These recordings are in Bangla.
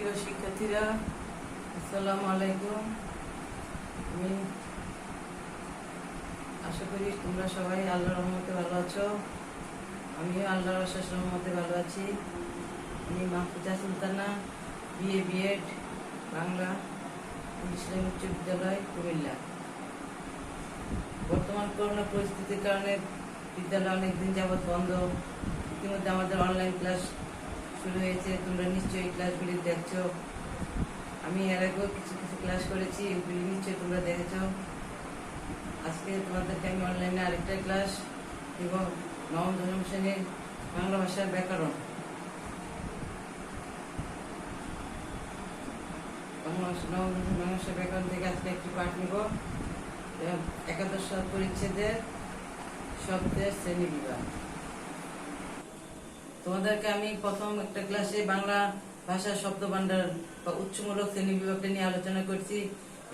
প্রিয় শিক্ষার্থীরা, আসসালামু আলাইকুম। আমি আশা করি তোমরা সবাই আল্লাহর রহমতে ভালো আছো। আমিও আল্লাহর অশেষ রহমতে ভালো আছি। আমি মাহফুজা সুলতানা, বিএ বিএড বাংলা ইসলামী উচ্চ বিদ্যালয়, কুমিল্লা। বর্তমান করোনা পরিস্থিতির কারণে বিদ্যালয় অনেকদিন যাবৎ বন্ধ। ইতিমধ্যে আমাদের অনলাইন ক্লাস শুরু হয়েছে। তোমরা নিশ্চয়ই ক্লাসগুলি দেখছো। আমি এর আগেও কিছু কিছু ক্লাস করেছি, এগুলি নিশ্চয়ই তোমরা দেখেছো। আজকে তোমাদেরকে আমি অনলাইনে আরেকটা ক্লাস এবং নবম দশম শ্রেণীর বাংলা ভাষার ব্যাকরণ, নবম দশম বাংলা ভাষার ব্যাকরণ থেকে আজকে একটি পাঠ নিব। একাদশ পরিচ্ছেদের শব্দের শ্রেণী বিভাগ। তোমাদেরকে আমি প্রথম একটা ক্লাসে বাংলা ভাষার শব্দ ভান্ডার বা উচ্চমূলক শ্রেণী বিভাগটা নিয়ে আলোচনা করছি।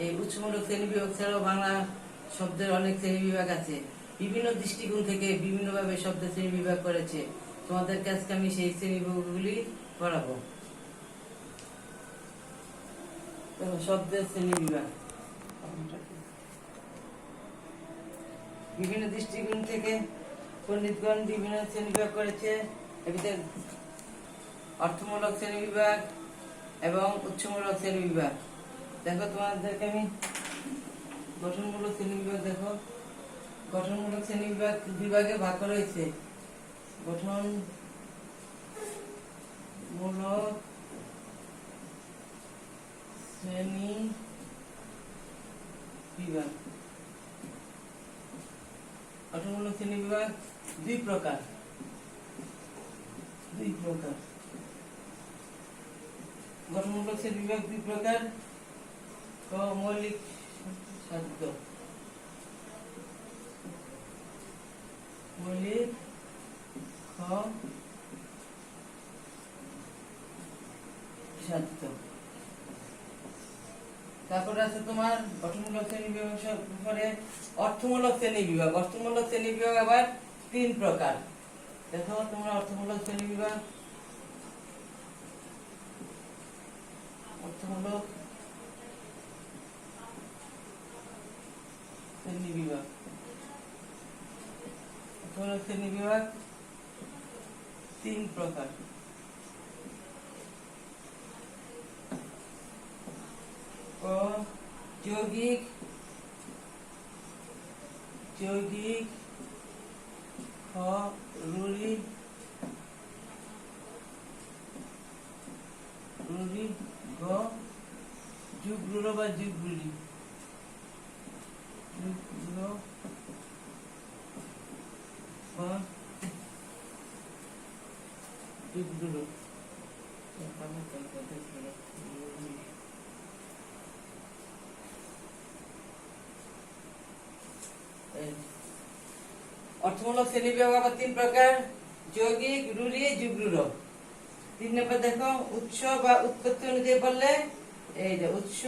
এই উচ্চমূলক শ্রেণী বিভাগ ছাড়াও বাংলা শব্দের অনেক শ্রেণী বিভাগ আছে। বিভিন্ন দৃষ্টিকোণ থেকে বিভিন্নভাবে শব্দের শ্রেণী বিভাগ করেছে। তোমাদেরকে আজকে আমি সেই শ্রেণী বিভাগগুলি পড়াবো। শব্দের শ্রেণী বিভাগ বিভিন্ন দৃষ্টিকোণ থেকে পণ্ডিতগণ বিভিন্ন শ্রেণী বিভাগ করেছে। এর অর্থমূলক শ্রেণী বিভাগ এবং উচ্চমূলক শ্রেণী বিভাগ। দেখো তোমাদেরকে আমি গঠনমূলক শ্রেণী বিভাগ দেখো। গঠনমূলক শ্রেণী বিভাগে ভাগ করা হয়েছে। গঠনমূলক শ্রেণী বিভাগ। গঠনমূলক শ্রেণী বিভাগ দুই প্রকার। গঠনমূলক শ্রেণী বিভাগ দুই প্রকার। মৌলিক শব্দ, মৌলিক শব্দ। তারপরে আছে তোমার গঠনমূলক শ্রেণী বিভাগ পরে অর্থমূলক শ্রেণী বিভাগ। অর্থমূলক শ্রেণী বিভাগ আবার তিন প্রকার। দেখো তোমরা অর্থমূলক শ্রেণী বিভাগ। অর্থমূলক শ্রেণী বিভাগ, অর্থমূলক শ্রেণী বিভাগ তিন প্রকার। যৌগিক, রুড়ি, যুগরূঢ় বা যুগরুড়ি, অর্থমূলক শ্রেণী বিভাগ আবার তিন প্রকার: যৌগিক, রুড়ি, যুগরূঢ়। 3 নম্বর দেখো, উৎস বা উৎপত্তি অনুযায়ী বললে এই যে উৎস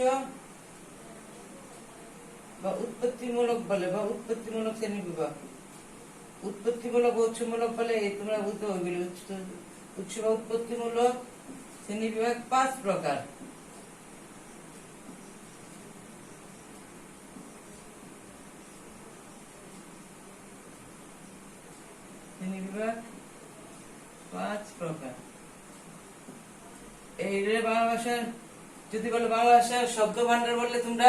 বা উৎপত্তিমূলক বলে বা উৎপত্তিমূলক শ্রেণী বিভাগ। উৎপত্তিমূলক ও উৎসমূলক বলে এই তোমরা বুঝতে হবে। উৎস বা উৎপত্তিমূলক শ্রেণী বিভাগ 5 প্রকার। শ্রেণী বিভাগ 5 প্রকার। এই বাংলা ভাষার যদি বলে বাংলা ভাষার শব্দ ভান্ডার বললে তোমরা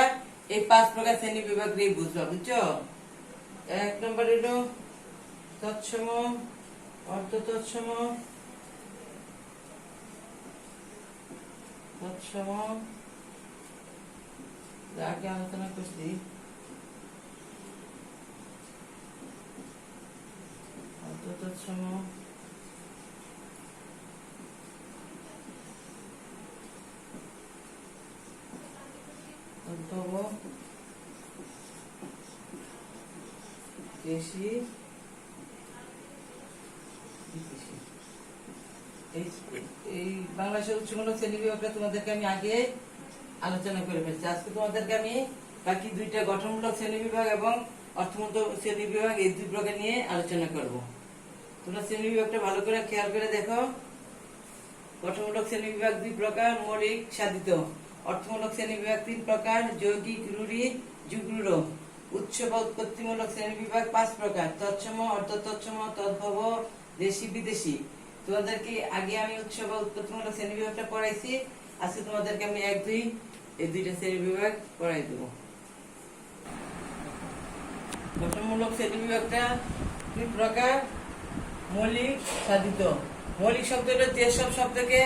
এই 5 প্রকার শ্রেণী বিভাগ দিয়ে বুঝবা। বুঝছো? 1 নম্বর হলো তৎসম, অর্ধ তৎসম, আগে আলোচনা করছি। অর্ধ তৎসম, দেশি, এই বাংলাদেশের উচ্চমূলক শ্রেণী বিভাগটা তোমাদেরকে আমি আগে আলোচনা করে ফেলছি। আজকে তোমাদেরকে আমি বাকি দুইটা গঠনমূলক শ্রেণী বিভাগ এবং অর্থমূলক শ্রেণী বিভাগ এই দুই প্রকার নিয়ে আলোচনা করব। তোমরা শ্রেণী বিভাগটা ভালো করে খেয়াল করে দেখো। গঠনমূলক শ্রেণীবিভাগ 2 প্রকার, মৌলিক সাধিত। অর্থমূলক শ্রেণীবিভাগ 3 প্রকার, যৌগিক, রূঢ়ি, যুগরূঢ়। উৎস বা উৎপত্তিমূলক শ্রেণীবিভাগ 5 প্রকার, তৎসম, অর্ধতৎসম, তদ্ভব, দেশি, বিদেশি। তোমাদেরকে আগে আমি উৎস বা উৎপত্তিমূলক শ্রেণীবিভাগটা পড়াইছি। আজকে তোমাদেরকে আমি 1, 2 এই দুইটা শ্রেণীবিভাগ পড়াই দেবো। গঠনমূলক শ্রেণীবিভাগটা 2 প্রকার, মৌলিক, সাধিত। মৌলিক শব্দ হলো যেসব শব্দকে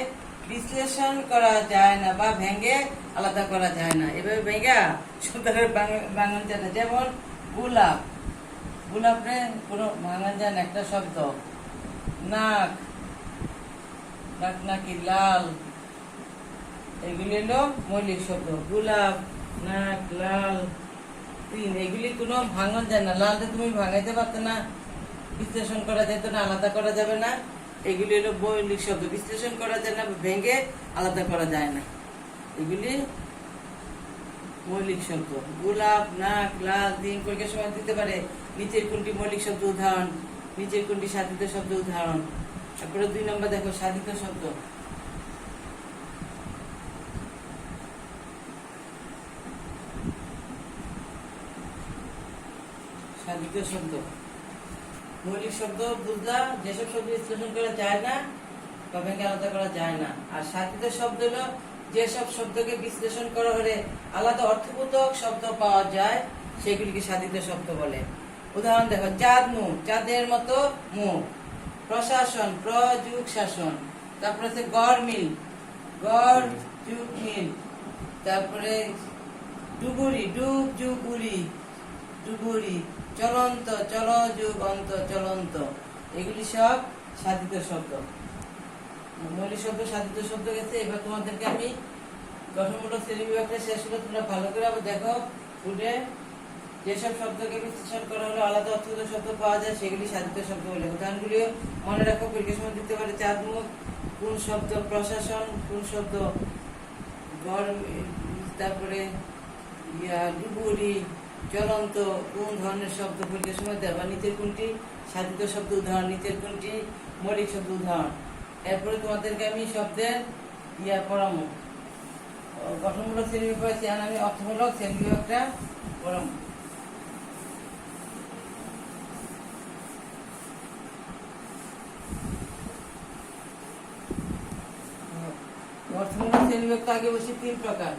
বিশ্লেষণ করা যায় না বা ভেঙে আলাদা করা যায় না। এভাবে ভেঙে শব্দের বানান যায় না। যেমন গোলাপ, গোলাপে কোনো ভাঙা যায় না, একটা শব্দ। নাক, নাক, নাকি, লাল, এগুলি হলো মৌলিক শব্দ। গোলাপ, নাক, লাল, 3, এগুলি কোনো ভাঙন যায় না। লালটা তুমি ভাঙাইতে পারতো না, বিশ্লেষণ করা যেত না, আলাদা করা যাবে না। এগুলি হলো মৌলিক শব্দ, বিশ্লেষণ করা যায় না, ভেঙে আলাদা করা যায় না। এগুলি মৌলিক শব্দ। গোলাপ, নাক, লাল, 3 পরীক্ষার সময় দিতে পারে। নিচের কোনটি মৌলিক শব্দ উদাহরণ, নিচের কোনটি সাধিত শব্দ উদাহরণ। তারপরে 2 নম্বর দেখো, সাধিত শব্দ। সাধিত শব্দ মৌলিক শব্দ বুঝলা, যেসব শব্দ বিশ্লেষণ করা যায় না বা ভেঙে আলাদা করা যায় না। আর সাধিত শব্দ হলো যেসব শব্দকে বিশ্লেষণ করা হলে আলাদা অর্থবোধক শব্দ পাওয়া যায়, সেগুলিকে সাধিত শব্দ বলে। উদাহরণ দেখো, চাঁদ মুখ, চাঁদের মতো মুখ। প্রশাসন, প্রযুগ শাসন। তারপরে আছে গড়মিল, গড় যুগ মিল। তারপরে ডুবুরি, ডুব যুগ উড়ি, ডুবুরি। চলন্ত, চল যুগ অন্ত, চলন্ত। এগুলি সব সাধিত শব্দ। মৌলিক শব্দ, সাধিত শব্দ গেছে। এবার তোমাদেরকে আমি গঠনমূলক শ্রেণীবিভাগটা শেষ হলো, তোমরা ভালো করে আবার দেখো ফুটে। যেসব শব্দকে বিশ্লেষণ করা হলো আলাদা অর্থবোধক শব্দ পাওয়া যায়, সেগুলি সাধিত শব্দ বলে। উদাহরণগুলিও মনে রাখো, পরীক্ষার সময় দিতে পারে। চাঁদ মুখ কোন শব্দ, প্রশাসন কোন শব্দ, গড়, তারপরে ডুবুরি, চলন্ত কোন ধরনের শব্দ পরীক্ষার সময় দেবা। নিচের কোনটি সাধিত শব্দ উদাহরণ, নিচের কোনটি মৌলিক শব্দ উদাহরণ। এরপরে তোমাদেরকে আমি শব্দের পড়াবো। গঠনমূলক শ্রেণীবিভাগ, আমি অর্থমূলক শ্রেণীবিভাগটা পড়াবো। অর্থমূলক শ্রেণীবিভাগ তো আগে বসে 3 প্রকার।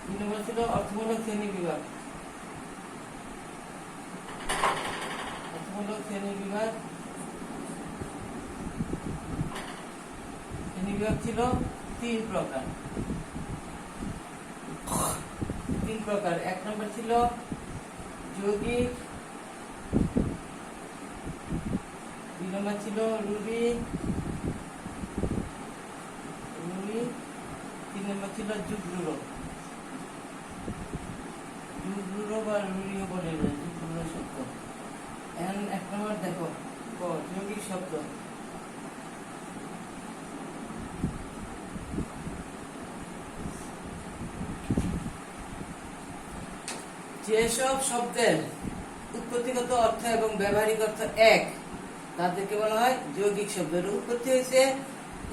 2 নম্বর ছিল অর্থমূলক শ্রেণীবিভাগ। অর্থমূলক শ্রেণীবিভাগ ছিল 3 প্রকার। 3 প্রকার। 1 নম্বর ছিল যৌগিক, 2 নম্বর ছিল রূঢ়ি, 3 নম্বর ছিল যুগরূঢ়। যুগরূঢ় বা রূঢ়িও বলে, যুগরূঢ় শব্দ। এখন 1 নম্বর দেখো, যৌগিক শব্দ। যেসব শব্দের উৎপত্তিগত অর্থ এবং ব্যবহারিক অর্থ এক, তাদেরকে বলা হয় যৌগিক শব্দ। উৎপত্তি হয়েছে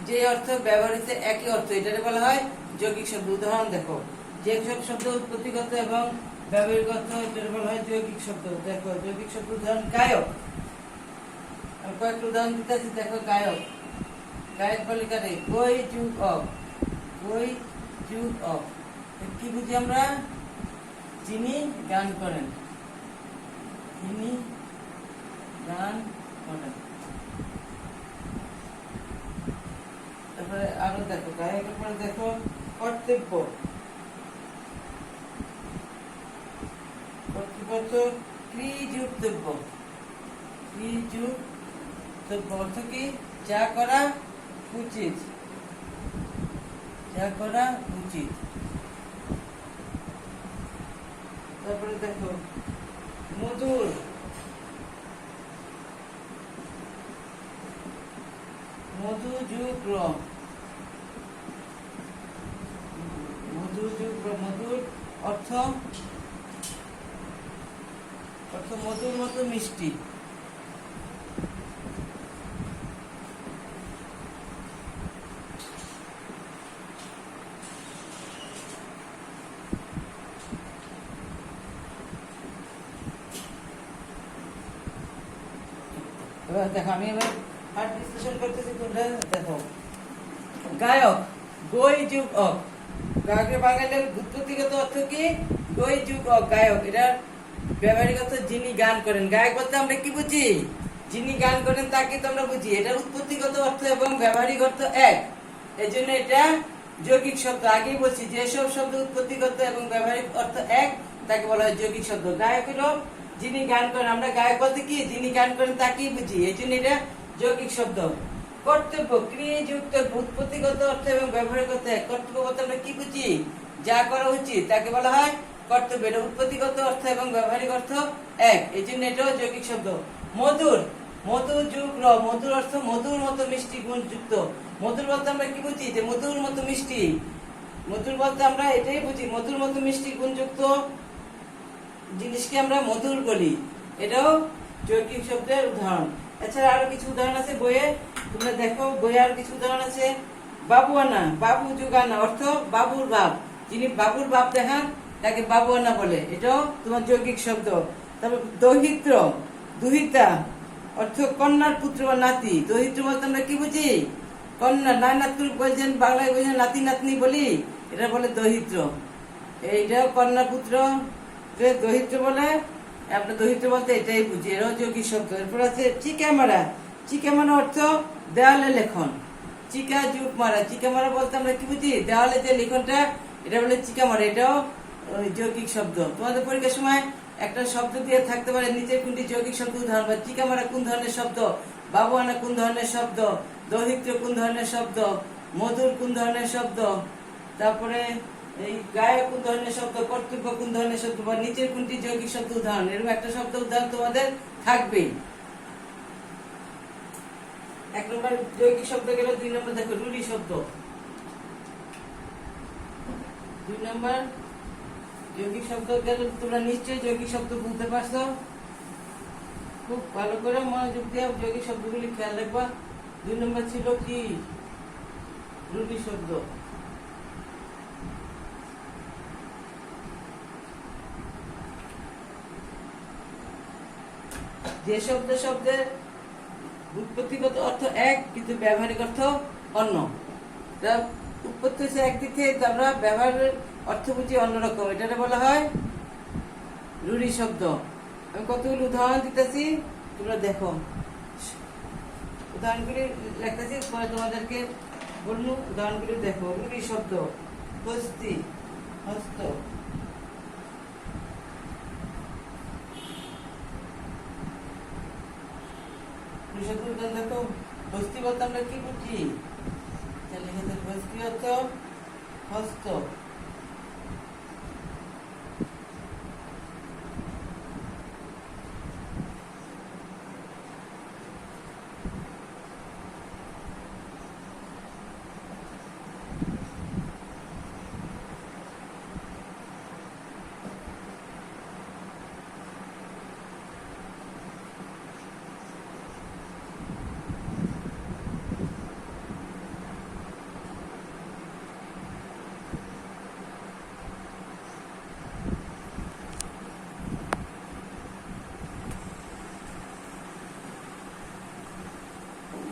যে অর্থ, ব্যবহার হয়েছে একই অর্থ, এটাকে বলা হয় যৌগিক শব্দ। উদাহরণ দেখো, যেসব শব্দ উৎপত্তিগত এবং ব্যবহারিক অর্থ, এটাকে বলা হয় যৌগিক শব্দ। দেখো যৌগিক শব্দ উদাহরণ, গায়ক। আমি কয়েকটা উদাহরণ দিতেছি, দেখো। গায়ক, গায়ক বলে কারে, কই যুগ অফ, কই যুগ অফ। কি বুঝি আমরা? যিনি গান করেন, যিনি গান করেন। তারপরে আরো দেখো, গায়কের পরে দেখো কর্তব্য। কর্তব্য তো ক্রিযুক্তব্য, ক্রিযুক্তব্য অর্থ কি? যা করা উচিত, যা করা উচিত। তারপরে দেখো মধুর, মধুযুগ্র, মধুযুগ্র। মধুর অর্থ মধুর মতো মিষ্টি। এবার দেখো আমি এবার পাঠ বিশ্লেষণ করতেছি, তোমরা দেখো। গায়ক, গই যুগ অক। গায়কের বাঙালির ব্যুৎপত্তিগত অর্থ কি? গই যুগ অক, গায়ক। এটার ব্যবহারিক অর্থ যিনি গান করেন। গায়ক বলতে আমরা কি বুঝি? যিনি গান করেন তাকে তো আমরা বুঝি। এটার উৎপত্তিগত অর্থ এবং ব্যবহারিক অর্থ এক, এই জন্য এটা যৌগিক শব্দ। আগেই বলছি যেসব শব্দ উৎপত্তিগত এবং ব্যবহারিক অর্থ এক তাকে বলা হয় যৌগিক শব্দ। গায়ক হলো যিনি গান করেন। আমরা গায়ক বলতে কি? যিনি গান করেন তাকেই বুঝি, এই জন্য এটা যৌগিক শব্দ। কর্তব্য, ক্রিয়াযুক্ত, উৎপত্তিগত অর্থ এবং ব্যবহারিক অর্থ এক। কর্তব্য বলতে আমরা কি বুঝি? যা করা উচিত তাকে বলা হয় কর্তব্য। এটা উৎপত্তিগত অর্থ এবং ব্যবহারিক অর্থ এক, এই জন্য এটাও যৌগিক শব্দ। মধুর, মধু যুগ র, মধুর অর্থ মধুর মতো মিষ্টি গুণযুক্ত। মধুর বলতে আমরা কি বুঝি? যে মধুর মতো মিষ্টি। মধুর বলতে আমরা এটাই বুঝি, মধুর মতো মিষ্টি গুণযুক্ত জিনিসকে আমরা মধুর বলি। এটাও যৌগিক শব্দের উদাহরণ। এছাড়া আরো কিছু উদাহরণ আছে বইয়ে, তোমরা দেখো বইয়ে আরো কিছু উদাহরণ আছে। বাবুয়ানা, বাবু যুগানা অর্থ বাবুর বাপ। যিনি বাবুর বাপ দেখান তাকে বাবুয়ানা বলে, এটাও তোমার যৌগিক শব্দ। তারপর দৌহিত্র, দুহিতা অর্থ কন্যার পুত্র বা নাতি। দৌহিত্র বলতে আমরা কি বুঝি? কন্যা, নাতি বলছেন বাংলায় বলছেন নাতি নাতনি বলি, এটা বলে দৌহিত্র। এইটাও কন্যা পুত্র দৌহিত্র বলে। আমরা দৌহিত্র বলতে এটাই বুঝি, এটাও যৌগিক শব্দ। এরপর আছে চিকা মারা। চিকা মারা অর্থ দেওয়ালে লেখন। চিকা যুগ মারা, চিকা মারা বলতে আমরা কি বুঝি? দেওয়ালে যে লিখনটা, এটা বলে চিকা মারা, এটাও যৌগিক শব্দ। তোমাদের পরীক্ষার সময় একটা শব্দ দিয়ে থাকতে পারে নিচের কোনটি যৌগিক শব্দ উদাহরণ, বা চিকা মারা কোন ধরনের শব্দ, বাবুয়ানা কোন ধরনের শব্দ, দৌহিত্র কোন ধরনের শব্দ, মধুর কোন ধরনের শব্দ, তারপরে এই গায়ক কোন ধরনের শব্দ, কর্তব্য কোন ধরনের শব্দ, বা নিচের কোনটি যৌগিক শব্দ উদাহরণ, এরকম একটা শব্দ উদাহরণ তোমাদের থাকবেই। এক নম্বর যৌগিক শব্দ গেল। দুই নম্বর দেখো রুড়ি শব্দ। দুই নম্বর যৌগিক শব্দ গেল, তোমরা নিশ্চয়ই যৌগিক শব্দ বলতে পারছো। খুব ভালো করে মনোযোগ দিয়ে যৌগিক শব্দগুলি খেয়াল রাখবা। দুই নম্বর ছিল কি? রুড়ি শব্দ। যে শব্দের উৎপত্তিগত অর্থ এক কিন্তু ব্যবহারিক অর্থ অন্য। উৎপত্তি হচ্ছে একদিক থেকে, আমরা ব্যবহারের অর্থ বুঝি অন্যরকম, এটা বলা হয় রুড়ি শব্দ। আমি কতগুলো উদাহরণ দিতেছি, তোমরা দেখো। উদাহরণগুলি লেখতেছি, পরে তোমাদেরকে বলবো। উদাহরণগুলি দেখো। রুড়ি শব্দ, হস্তি, হস্ত। দেখো, হস্তি বলতে আমরা কি বুঝি? হস্তি অর্থ হস্ত।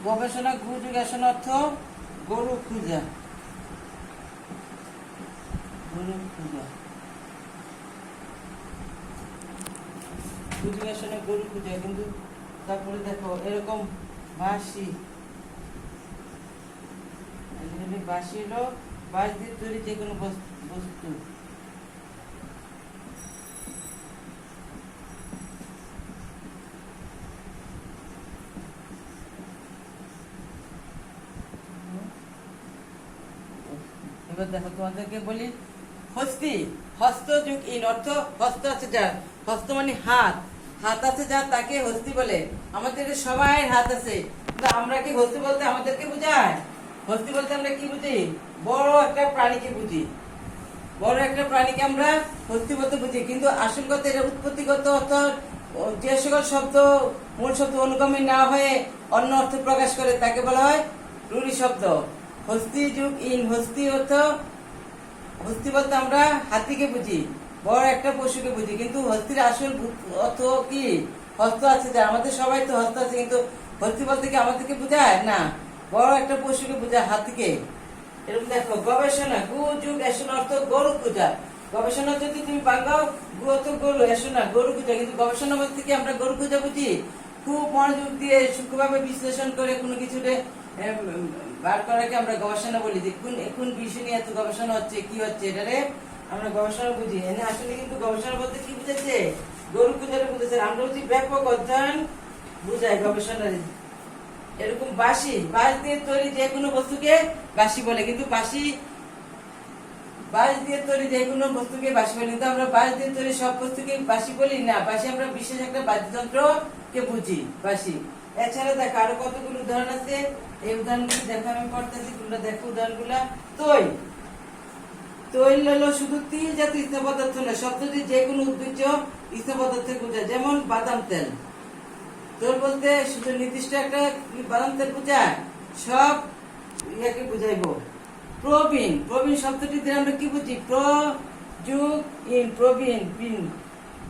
গবেষণা, গুজুগাসন অর্থ গরু খুঁজা। গরু খুঁজা, গুজুগাসনে গরু খুঁজা। কিন্তু তারপরে দেখো এরকম বাঁশি। বাঁশি হলো বাঁশ দিয়ে তৈরি যে কোনো বস্তু। এবার দেখো তোমাদেরকে বলি হস্তি। হস্ত যুগ ইন অর্থ হস্ত আছে যার, হস্ত মানে হাত, হাত আছে যার তাকে হস্তি বলে। আমাদের সবাই হাত আছে, কিন্তু আমরা কি হস্তি বলতে আমাদেরকে বুঝায়? হস্তি বলতে আমরা কি বুঝি? বড় একটা প্রাণীকে বুঝি। বড় একটা প্রাণীকে আমরা হস্তি বলতে বুঝি, কিন্তু আসল কথা এটা উৎপত্তিগত অর্থ। যে সকল শব্দ মূল শব্দ অনুগামী না হয়ে অন্য অর্থ প্রকাশ করে তাকে বলা হয় রুড়ি শব্দ। হস্তি যুগ ইন, হস্তি অর্থ, হস্তি বলতে আমরা হাতিকে বুঝি, বড় একটা পশুকে বুঝি, কিন্তু হস্তির আসল অর্থ কি? হস্ত আছে যা। আমাদের সবাই তো হস্ত আছে, কিন্তু হস্তি বলতে কি আমাদেরকে বোঝায় না, বড় একটা পশুকে বোঝায়, হাতিকে। এরকম দেখো, গবেষণা, গু যুগ এসন অর্থ গরু পূজা। গবেষণা যদি তুমি বাংলাও, গু অর্থ গরু, এসনা গরু পূজা। কিন্তু গবেষণা বলতে কি আমরা গরু পূজা বুঝি, খুব মনোযোগ দিয়ে সূক্ষ্মভাবে বিশ্লেষণ করে কোনো কিছুতে বার করাকে আমরা গবেষণা বলি। যে কোন বিষয় নিয়ে এত গবেষণা হচ্ছে, কি হচ্ছে, এটারে আমরা গবেষণা বুঝি। এনে আসলে কিন্তু গবেষণা বলতে কি বুঝেছে, গরু পূজারে বুঝেছে। আমরা বুঝি ব্যাপক অধ্যয়ন বুঝাই গবেষণার। এরকম বাঁশ দিয়ে তৈরি যে কোনো বস্তুকে বাঁশি বলে, কিন্তু বাঁশ দিয়ে তৈরি যে কোনো বস্তুকে বাঁশি বলি, কিন্তু আমরা বাঁশ দিয়ে তৈরি সব বস্তুকে বাঁশি বলি না। বাঁশি আমরা বিশেষ একটা বাদ্যযন্ত্র কে বুঝি, বাঁশি। এছাড়া দেখো আরো কতগুলো উদাহরণ আছে, এই উদাহরণগুলো দেখো, আমি পড়তেছি, তোমরা দেখো উদাহরণগুলা। তৈল, তৈল হলো শুধু তিল জাতীয় স্নেহ পদার্থ নয়, শব্দটি যে কোনো উদ্ভিজ্জ স্নেহ পদার্থ বোঝায়, যেমন বাদাম তেল। তৈল বলতে শুধু নির্দিষ্ট একটা বাদাম তেল বোঝায়, সব ইয়াকে বুঝাইবো। প্রবীণ, প্রবীণ শব্দটি দিয়ে আমরা কি বুঝি, প্রবীণ,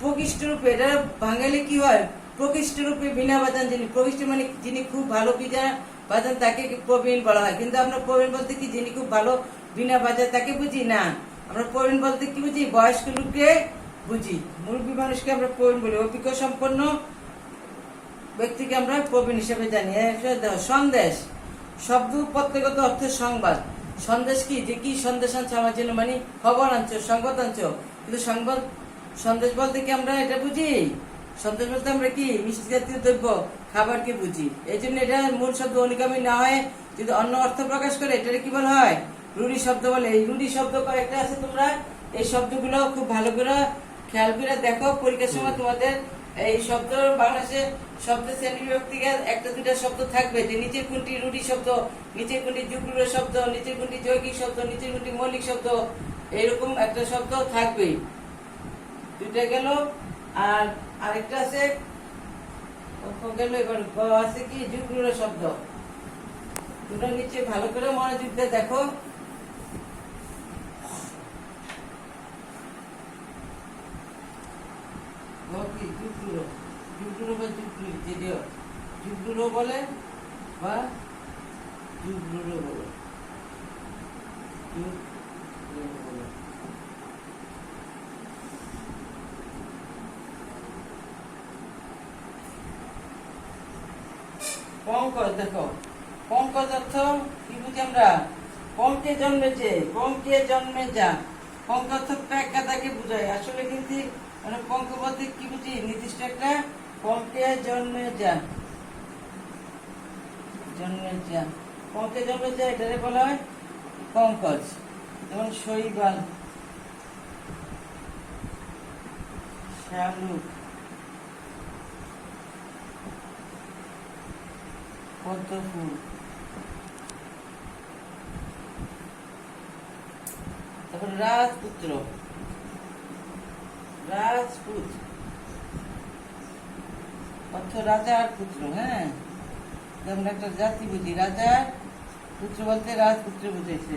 প্রকৃষ্ট রূপে, এটা বাঙালি কি হয়, প্রকৃষ্ট রূপে বিনা বাজান যিনি, প্রকৃষ্ট মানে যিনি খুব ভালো বিনা বাজান তাকে প্রবীণ বলা হয়। কিন্তু আমরা প্রবীণ বলতে কি যিনি খুব ভালো বিনা বাজার তাকে বুঝি না। আমরা প্রবীণ বলতে কি বুঝি, বয়স্ক লোককে বুঝি, মুরব্বী মানুষকে আমরা প্রবীণ বলি। অভিজ্ঞ সম্পন্ন ব্যক্তিকে আমরা প্রবীণ হিসেবে জানি। সন্দেশ শব্দ প্রত্যেকগত অর্থ সংবাদ। সন্দেশ কি, যে কি সন্দেশ আনছো আমার জন্য, মানে খবর আনছো, সংবাদ আনছো। কিন্তু সংবাদ, সন্দেশ বলতে কি আমরা এটা বুঝি, সন্দেশ বলতে আমরা কি মিষ্টি জাতীয় দ্রব্য, খাবারকে বুঝি। এই জন্য এটা মূল শব্দ অনুগামী না হয় যদি অন্য অর্থ প্রকাশ করে, এটাকে কি বলা হয়, রুঢ়ি শব্দ বলে। এই রুঢ়ি শব্দ কয়েকটা আছে, তোমরা এই শব্দগুলো খুব ভালো করে খেয়াল করে দেখো। পরীক্ষার সময় তোমাদের এই শব্দ বাংলাদেশে শব্দ শ্রেণী বিভক্তিকে একটা দুটা শব্দ থাকবে, যে নিচের কোনটি রুঢ়ি শব্দ, নিচের কোনটি যুগ্ম শব্দ, নিচের কোনটি যৌগিক শব্দ, নিচের কোনটি মৌলিক শব্দ, এইরকম একটা শব্দ থাকবে। দুইটা গেল, আর আরেকটা আছে গেল, এবার আছে কি যুগ্ম শব্দ। দুটো নিচে ভালো করে মনোযোগ দিয়ে দেখো। যুগ্ম বলে বা যুগ্ম বলে, পঙ্কজ। দেখো পঙ্কজ অর্থ কি বুঝি আমরা, পঙ্কে জন্মেছে, পঙ্কে জন্মে যা। পঙ্ক অর্থ প্যাক কাদাকে বোঝায়। আসলে কিন্তু মানে পঙ্ক বলতে কি বুঝি, নির্দিষ্ট একটা, পঙ্কে জন্মে যা, জন্মে যা, পঙ্কে জন্মে যা, এটারে বলা হয় পঙ্কজ। যেমন শৈবাল, শালুক, পদ্ম ফুল। তারপর রাজপুত্র, রাজপুত অর্থ রাজার পুত্র। হ্যাঁ, যেমন একটা জাতি বুঝি, রাজার পুত্র বলতে রাজপুত্র বুঝেছে।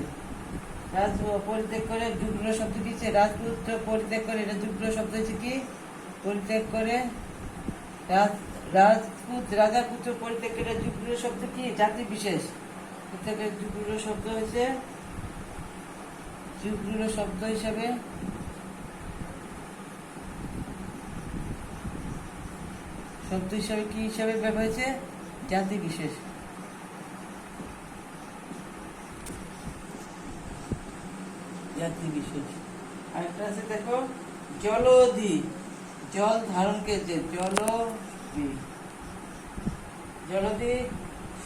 রাজ পরিত্যাগ করে যুগ্ম শব্দ দিচ্ছে, রাজপুত্র পরিত্যাগ করে, এটা যুগ্ম শব্দ হচ্ছে কি, পরিত্যাগ করে। রাজপুত, রাজার পুত্র পরিত্যাগ করে, যুগ্ম শব্দ কি, জাতি বিশেষ। যুগ্ম শব্দ হয়েছে, যুগ্ম শব্দ হিসাবে কি হিসাবে ব্যবহার হয়েছে, জাতি বিশেষ। জাতি বিশেষ। আরেকটা আছে দেখো, জলধি, জল ধারণ করেছে, জলধি, জলধি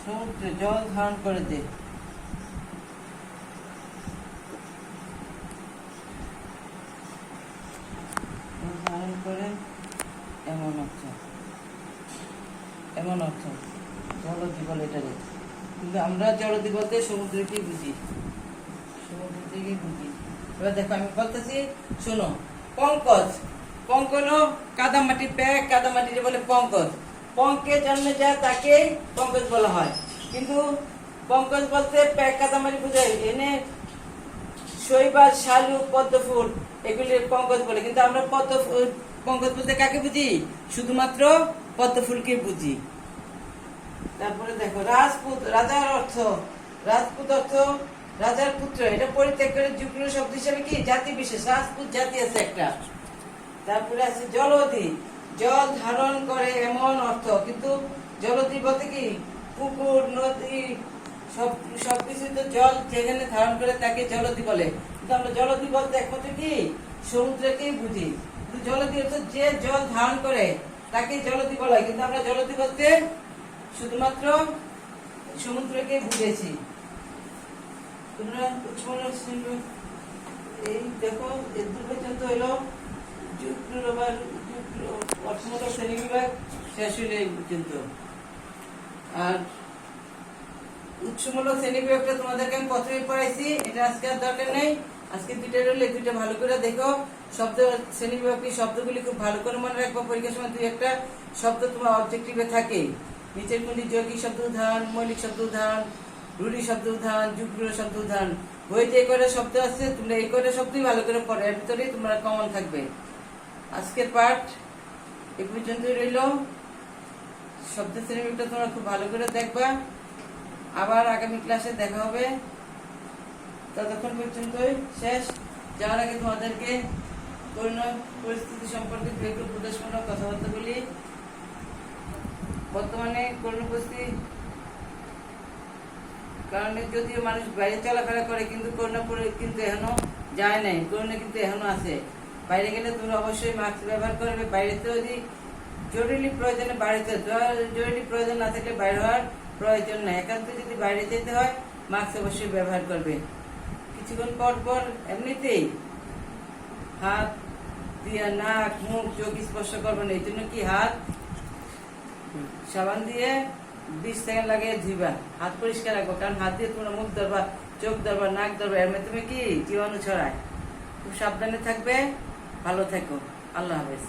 সমুদ্রে জল ধারণ করেছে। ধারণ করে এমন অর্থ, এমন অর্থ জলধি বলে এটাকে। কিন্তু আমরা জলধি বলতে সমুদ্রকে বুঝি, সমুদ্র থেকে বুঝি। এবার দেখো আমি বলতেছি, শোনো। পঙ্কজ, পঙ্ক হলো কাদামাটি, প্যাক কাদামাটি বলে পঙ্কজ। পঙ্কে জন্মে যায় তাকে পঙ্কজ বলা হয়। কিন্তু পঙ্কজ বলতে প্যাক কাদামাটি বোঝায়। এনে শৈবাল, শালুক, পদ্ম ফুল এগুলি পঙ্কজ বলে। কিন্তু আমরা পঙ্কজ বলতে কাকে বুঝি, শুধুমাত্র পদ্ম ফুলকে বুঝি। তারপরে দেখো রাজপুত, রাজার অর্থ, রাজপুত অর্থ রাজার পুত্র। এটা পরিত্যাগ করে যুগ্ম শব্দ হিসেবে কি জাতি বিশেষ, রাজপুত জাতি আছে একটা। তারপরে আছে জলধি, জল ধারণ করে এমন অর্থ, কিন্তু জলধি বলতে কি পুকুর নদী সবকিছু তো জল যেখানে ধারণ করে তাকে জলধি বলে, কিন্তু আমরা জলধি বলতে একমাত্র কি সমুদ্রকেই বুঝি। কিন্তু জলধি অর্থ যে জল ধারণ করে তাকে জলধি বলা হয়, কিন্তু আমরা জলধি বলতে শুধুমাত্র সমুদ্রকে বুঝেছি। তোমরা এই দেখো এর দূর পর্যন্ত হইলো অর্থমূলক শ্রেণী বিভাগ শেষ হইলো এই পর্যন্ত। আর উৎসমূলক শ্রেণী বিভাগটা তোমাদেরকে আমি প্রথমে পড়াইছি, এটা আজকে আর দরকার নেই। আজকে দুইটা রইলে দুইটা ভালো করে দেখো। শব্দ শ্রেণী বিভাগ শব্দগুলি খুব ভালো করে মনে রাখবো, পরীক্ষার সময় দুই একটা শব্দ তোমার অবজেক্টিভে থাকে। নিচের কোনটি যৌগিক শব্দ উদাহরণ, মৌলিক শব্দ উদাহরণ, রূঢ়ি শব্দ উদাহরণ, যুগ্ম শব্দ উদাহরণ। বইতে এই কয়টা শব্দ আছে, তোমরা এই কয়টা শব্দই ভালো করে পড়ো, এর ভিতরেই তোমরা কমন থাকবে। আজকের পাঠ এ পর্যন্তই রইল। শব্দ শ্রেণীটা তোমরা খুব ভালো করে দেখবা, আবার আগামী ক্লাসে দেখা হবে। ততক্ষণ পর্যন্তই শেষ। যাওয়ার আগে তোমাদেরকে করোনা পরিস্থিতি সম্পর্কে একটু উপদেশমূলক কথাবার্তা বলি। বর্তমানে করোনা পরিস্থিতি কারণে যদিও মানুষ বাইরে চলাফেরা করে, কিন্তু করোনা পরে কিন্তু এখনো যায় নাই, করোনা কিন্তু এখনো আছে। বাইরে গেলে তোমরা অবশ্যই মাস্ক ব্যবহার করবে। বাইরেতে যদি জরুরি প্রয়োজনে বাড়িতে, জরুরি প্রয়োজন না থাকলে বাইরে হওয়ার প্রয়োজন নাই। একান্ত যদি বাইরে যেতে হয় মাস্ক অবশ্যই ব্যবহার করবে। কিছুক্ষণ পর পর এমনিতেই হাত দিয়ে নাক মুখ চোখ স্পর্শ করবে না। এই জন্য কি হাত সাবান দিয়ে 20 সেকেন্ড লাগিয়ে ধুইবা, হাত পরিষ্কার রাখবো। কারণ হাত দিয়ে তোমরা মুখ ধরবা, চোখ ধরবা, নাক ধরবা, এর মাধ্যমে কি জীবাণু ছড়ায়। খুব সাবধানে থাকবে। ভালো থেকো। আল্লাহ হাফেজ।